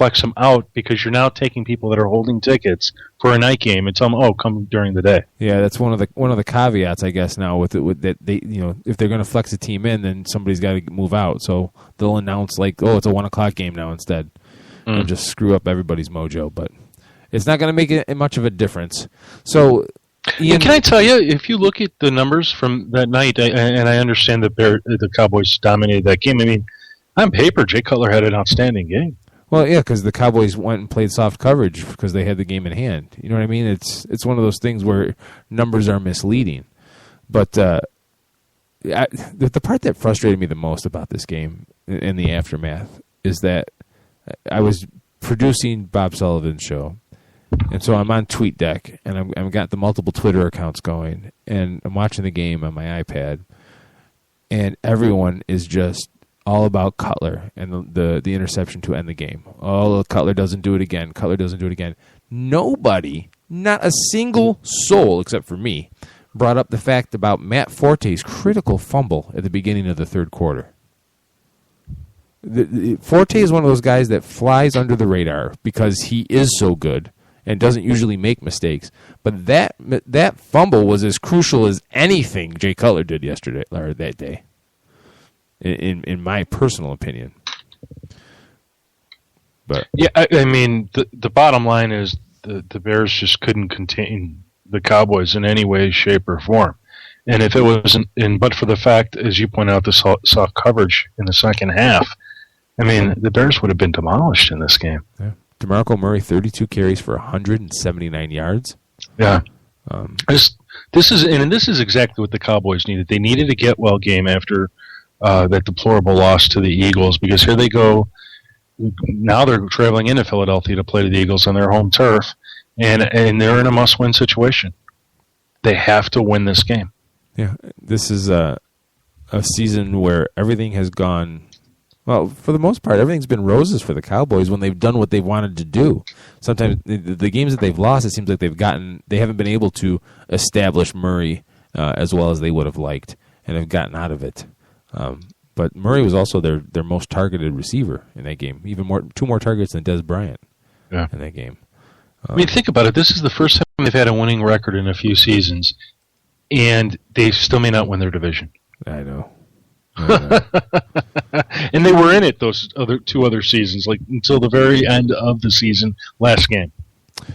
flex them out because you're now taking people that are holding tickets for a night game and tell them, oh, come during the day. Yeah, that's one of the caveats, I guess, now with that they, if they're going to flex a team in, then somebody's got to move out. So they'll announce like, oh, it's a 1:00 game now instead, and just screw up everybody's mojo. But it's not going to make it much of a difference. So, Ian, can I tell you, if you look at the numbers from that night, and I understand that the Cowboys dominated that game. I mean, on paper, Jay Cutler had an outstanding game. Well, yeah, because the Cowboys went and played soft coverage because they had the game in hand. You know what I mean? It's one of those things where numbers are misleading. But the part that frustrated me the most about this game in the aftermath is that I was producing Bob Sullivan's show, and so I'm on TweetDeck, and I've got the multiple Twitter accounts going, and I'm watching the game on my iPad, and everyone is just all about Cutler and the interception to end the game. Oh, Cutler doesn't do it again. Cutler doesn't do it again. Nobody, not a single soul except for me, brought up the fact about Matt Forte's critical fumble at the beginning of the third quarter. Forte is one of those guys that flies under the radar because he is so good and doesn't usually make mistakes. But that fumble was as crucial as anything Jay Cutler did yesterday or that day. In my personal opinion. But yeah, I mean, the bottom line is the Bears just couldn't contain the Cowboys in any way, shape, or form. And if it wasn't, but for the fact, as you point out, the soft coverage in the second half, I mean, the Bears would have been demolished in this game. Yeah. DeMarco Murray, 32 carries for 179 yards. Yeah. This is exactly what the Cowboys needed. They needed a get-well game after that deplorable loss to the Eagles, because here they go. Now they're traveling into Philadelphia to play the Eagles on their home turf, and they're in a must-win situation. They have to win this game. Yeah, this is a season where everything has gone, well, for the most part, everything's been roses for the Cowboys when they've done what they've wanted to do. Sometimes the games that they've lost, it seems like they haven't been able to establish Murray as well as they would have liked, and have gotten out of it. But Murray was also their most targeted receiver in that game. Two more targets than Des Bryant in that game. I mean, think about it. This is the first time they've had a winning record in a few seasons, and they still may not win their division. I know. And they were in it those two other seasons, like until the very end of the season, last game.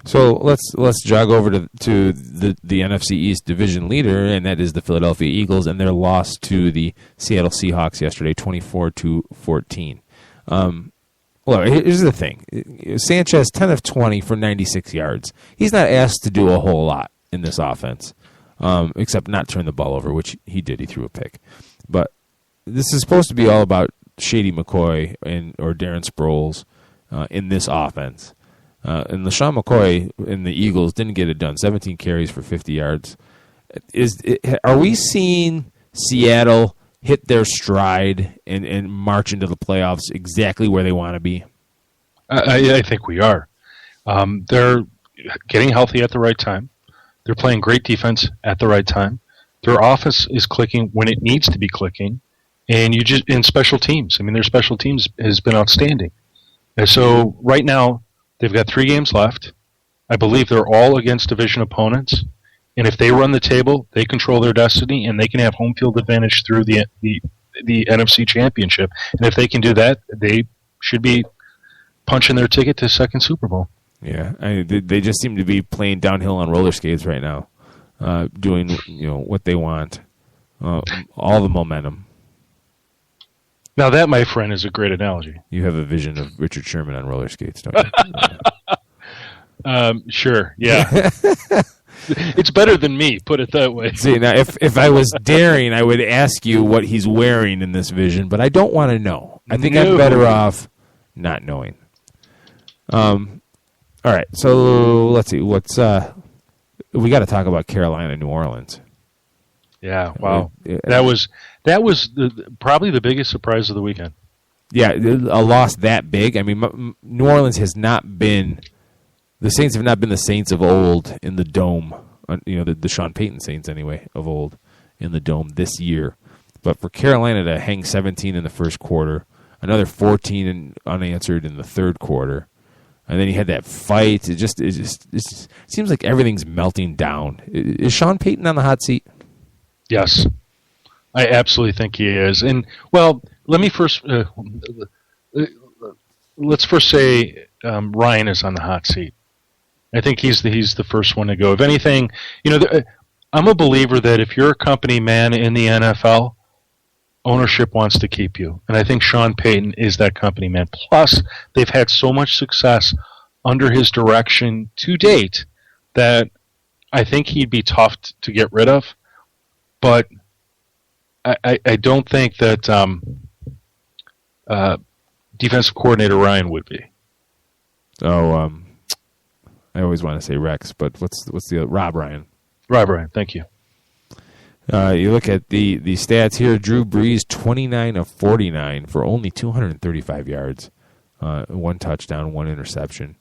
So let's jog over to the NFC East division leader, and that is the Philadelphia Eagles, and their loss to the Seattle Seahawks yesterday, 24-14. Well, here's the thing: Sanchez, 10 of 20 for 96 yards. He's not asked to do a whole lot in this offense, except not turn the ball over, which he did. He threw a pick, but this is supposed to be all about Shady McCoy or Darren Sproles in this offense. And LaShawn McCoy in the Eagles didn't get it done. 17 carries for 50 yards. Are we seeing Seattle hit their stride and march into the playoffs exactly where they want to be? I think we are. They're getting healthy at the right time. They're playing great defense at the right time. Their offense is clicking when it needs to be clicking. And in special teams. I mean, their special teams has been outstanding. And so right now, they've got 3 games left. I believe they're all against division opponents. And if they run the table, they control their destiny, and they can have home field advantage through the NFC Championship. And if they can do that, they should be punching their ticket to second Super Bowl. Yeah, they just seem to be playing downhill on roller skates right now, doing what they want, all the momentum. Now that, my friend, is a great analogy. You have a vision of Richard Sherman on roller skates, don't you? Sure, yeah. It's better than me, put it that way. See, now if I was daring, I would ask you what he's wearing in this vision, but I don't want to know. I think I'm better off not knowing. All right, so let's see. We got to talk about Carolina, New Orleans. Yeah, wow. That was probably the biggest surprise of the weekend. Yeah, a loss that big. I mean, New Orleans has not been. The Saints have not been the Saints of old in the Dome. The Sean Payton Saints, anyway, of old in the Dome this year. But for Carolina to hang 17 in the first quarter, another 14 unanswered in the third quarter, And then he had that fight. It just seems like everything's melting down. Is Sean Payton on the hot seat? Yes, I absolutely think he is. And well, let me first let's first say Ryan is on the hot seat. I think he's the first one to go. If anything, I'm a believer that if you're a company man in the NFL, ownership wants to keep you. And I think Sean Payton is that company man. Plus, they've had so much success under his direction to date that I think he'd be tough to get rid of. But I don't think that defensive coordinator Ryan would be. Oh, I always want to say Rex, but what's the Rob Ryan? Rob Ryan, thank you. You look at the stats here. Drew Brees, 29 of 49 for only 235 yards, 1 touchdown, 1 interception.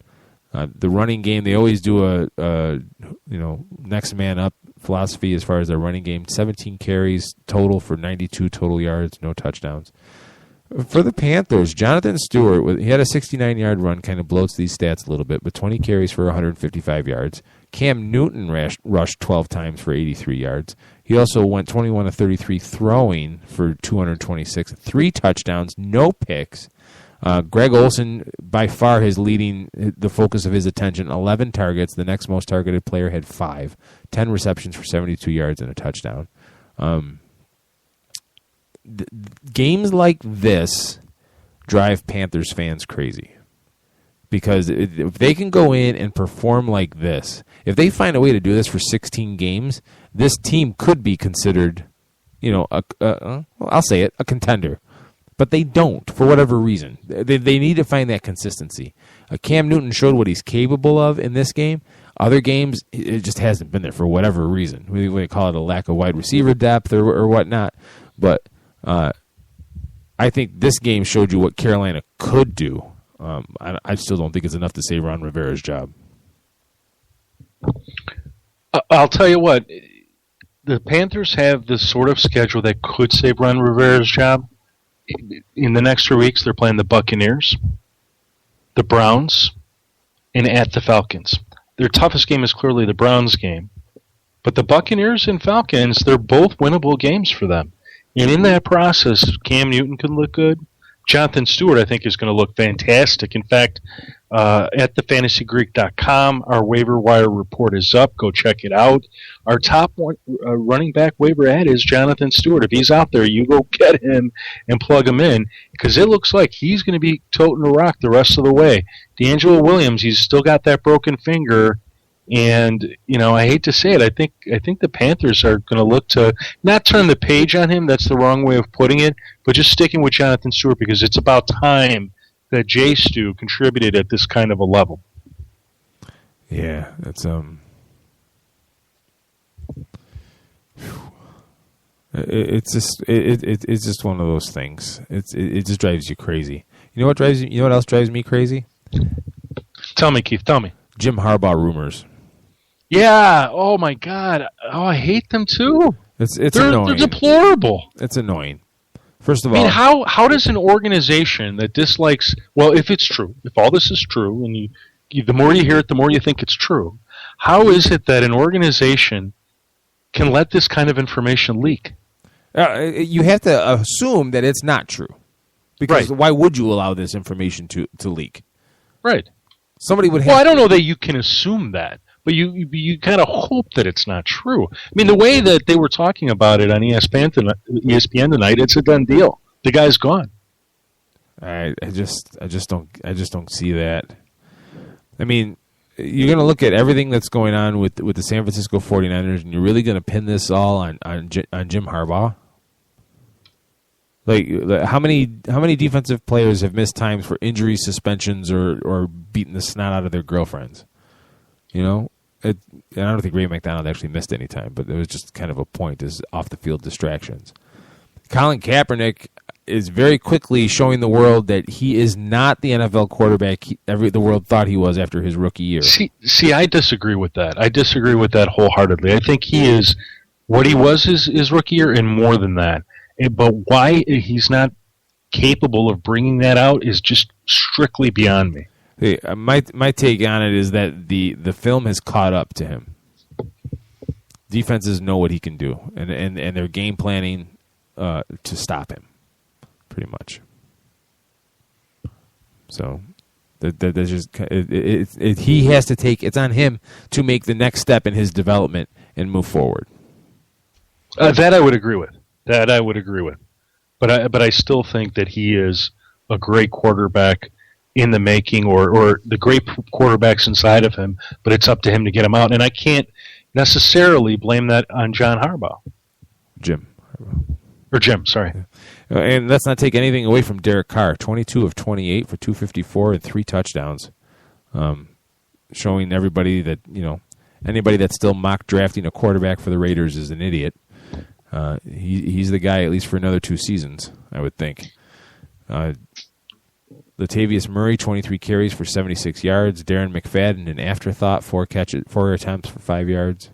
The running game, they always do a next man up philosophy as far as their running game. 17 carries total for 92 total yards, no touchdowns. For the Panthers, Jonathan Stewart, he had a 69-yard run, kind of bloats these stats a little bit, but 20 carries for 155 yards. Cam Newton rushed 12 times for 83 yards. He also went 21 of 33 throwing for 226, 3 touchdowns, no picks. Greg Olsen, by far his leading, the focus of his attention, 11 targets. The next most targeted player had 5, 10 receptions for 72 yards and a touchdown. Games like this drive Panthers fans crazy. Because if they can go in and perform like this, if they find a way to do this for 16 games, this team could be considered, I'll say it, a contender. But they don't, for whatever reason. They need to find that consistency. Cam Newton showed what he's capable of in this game. Other games, it just hasn't been there for whatever reason. We call it a lack of wide receiver depth or whatnot. But I think this game showed you what Carolina could do. I still don't think it's enough to save Ron Rivera's job. I'll tell you what. The Panthers have the sort of schedule that could save Ron Rivera's job. In the next 3 weeks, they're playing the Buccaneers, the Browns, and at the Falcons. Their toughest game is clearly the Browns game. But the Buccaneers and Falcons, they're both winnable games for them. And in that process, Cam Newton could look good. Jonathan Stewart, I think, is going to look fantastic. In fact, at thefantasygreek.com, our waiver wire report is up. Go check it out. Our top running back waiver ad is Jonathan Stewart. If he's out there, you go get him and plug him in because it looks like he's going to be toting the rock the rest of the way. D'Angelo Williams, he's still got that broken finger. And, I hate to say it, I think the Panthers are going to look to not turn the page on him, that's the wrong way of putting it, but just sticking with Jonathan Stewart because it's about time that Jay Stu contributed at this kind of a level. Yeah, that's it's just one of those things. It just drives you crazy. You know what else drives me crazy? Tell me, Keith, tell me. Jim Harbaugh rumors. Yeah. Oh my God. Oh, I hate them too. It's annoying. They're deplorable. It's annoying. First of all, how does an organization that dislikes? Well, if it's true, if all this is true, and the more you hear it, the more you think it's true. How is it that an organization can let this kind of information leak? You have to assume that it's not true, because Why would you allow this information to leak? Right. Somebody would have. Well, I don't know that you can assume that. But you kind of hope that it's not true. I mean, the way that they were talking about it on ESPN tonight, it's a done deal. The guy's gone. I just don't see that. I mean, you're going to look at everything that's going on with the San Francisco 49ers, and you're really going to pin this all on Jim Harbaugh? Like how many defensive players have missed times for injuries, suspensions, or beating the snot out of their girlfriends? And I don't think Ray McDonald actually missed any time, but it was just kind of a point as off-the-field distractions. Colin Kaepernick is very quickly showing the world that he is not the NFL quarterback the world thought he was after his rookie year. See, I disagree with that. I disagree with that wholeheartedly. I think he is what he was his rookie year and more than that. But why he's not capable of bringing that out is just strictly beyond me. My take on it is that the film has caught up to him. Defenses know what he can do, and they're game planning to stop him, pretty much. So there's just he has to take. It's on him to make the next step in his development and move forward. That I would agree with. But I still think that he is a great quarterback in the making, or the great quarterbacks inside of him. But it's up to him to get him out, and I can't necessarily blame that on John Harbaugh. Jim, sorry. And let's not take anything away from Derek Carr. 22 of 28 for 254 and 3 touchdowns, showing everybody that anybody that's still mock drafting a quarterback for the Raiders is an idiot. He's the guy at least for another 2 seasons, I would think. Latavius Murray, 23 carries for 76 yards. Darren McFadden, an afterthought, 4 attempts for 5 yards.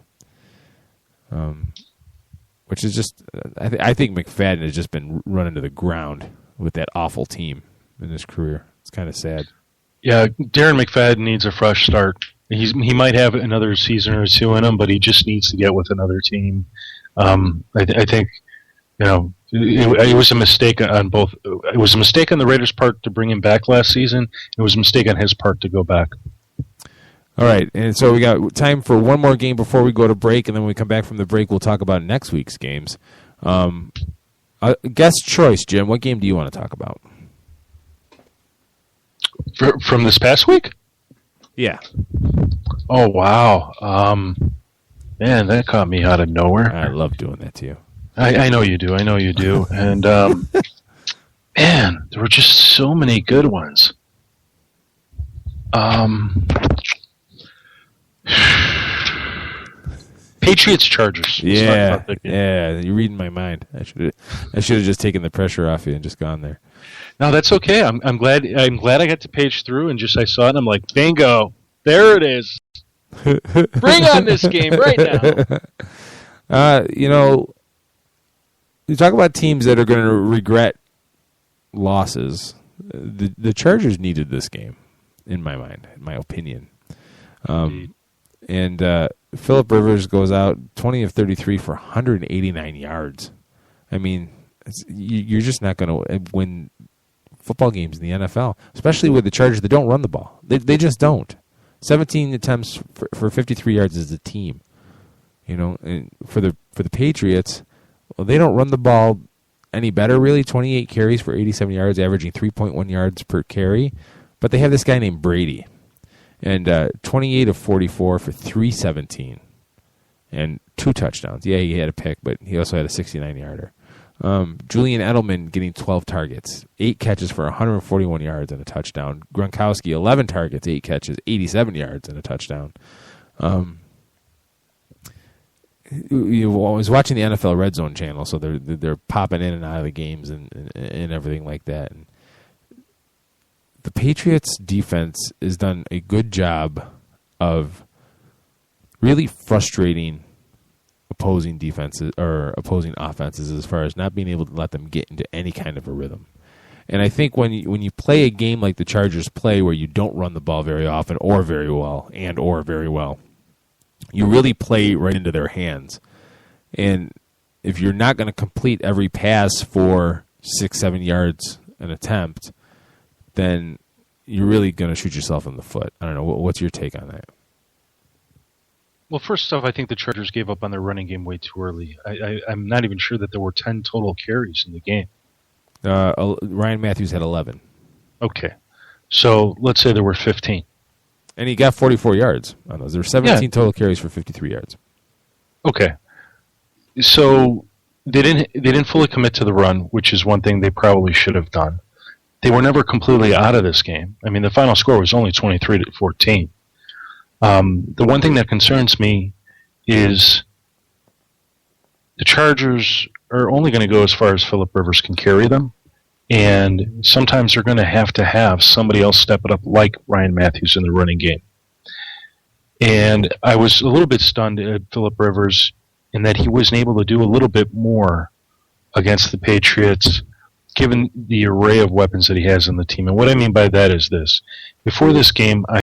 Which is just, I think McFadden has just been run into the ground with that awful team in his career. It's kind of sad. Yeah, Darren McFadden needs a fresh start. He might have another season or 2 in him, but he just needs to get with another team. I think, it was a mistake on both. It was a mistake on the Raiders' part to bring him back last season. It was a mistake on his part to go back. All right, and so we got time for one more game before we go to break, and then when we come back from the break, we'll talk about next week's games. Guest choice, Jim. What game do you want to talk about? From this past week? Yeah. Oh, wow. Man, that caught me out of nowhere. I love doing that to you. I know you do. And, man, there were just so many good ones. Patriots Chargers. Yeah, you're reading my mind. I should have just taken the pressure off you and just gone there. No, that's okay. I'm glad I got to page through and I saw it and I'm like, bingo, there it is. Bring on this game right now. You talk about teams that are going to regret losses. The Chargers needed this game, in my mind, in my opinion. And Phillip Rivers goes out 20 of 33 for 189 yards. I mean, you're just not going to win football games in the NFL, especially with the Chargers that don't run the ball. They just don't. 17 attempts for 53 yards as a team. And for the Patriots, well, they don't run the ball any better, really. 28 carries for 87 yards, averaging 3.1 yards per carry. But they have this guy named Brady. And 28 of 44 for 317 and 2 touchdowns. Yeah, he had a pick, but he also had a 69-yarder. Julian Edelman getting 12 targets, 8 catches for 141 yards and a touchdown. Gronkowski, 11 targets, 8 catches, 87 yards and a touchdown. I was watching the NFL Red Zone channel, so they're popping in and out of the games and everything like that. And the Patriots' defense has done a good job of really frustrating opposing defenses or opposing offenses as far as not being able to let them get into any kind of a rhythm. And I think when you play a game like the Chargers play, where you don't run the ball very often or very well, you really play right into their hands. And if you're not going to complete every pass for 6-7 yards an attempt, then you're really going to shoot yourself in the foot. I don't know. What's your take on that? Well, first off, I think the Chargers gave up on their running game way too early. I'm not even sure that there were 10 total carries in the game. Ryan Matthews had 11. Okay. So let's say there were 15. And he got 44 yards on those. There were 17 total carries for 53 yards. Okay. So they didn't fully commit to the run, which is one thing they probably should have done. They were never completely out of this game. I mean, the final score was only 23-14. The one thing that concerns me is the Chargers are only going to go as far as Phillip Rivers can carry them, and sometimes they're going to have somebody else step it up, like Ryan Matthews in the running game. And I was a little bit stunned at Phillip Rivers in that he wasn't able to do a little bit more against the Patriots given the array of weapons that he has in the team. And what I mean by that is this. Before this game, I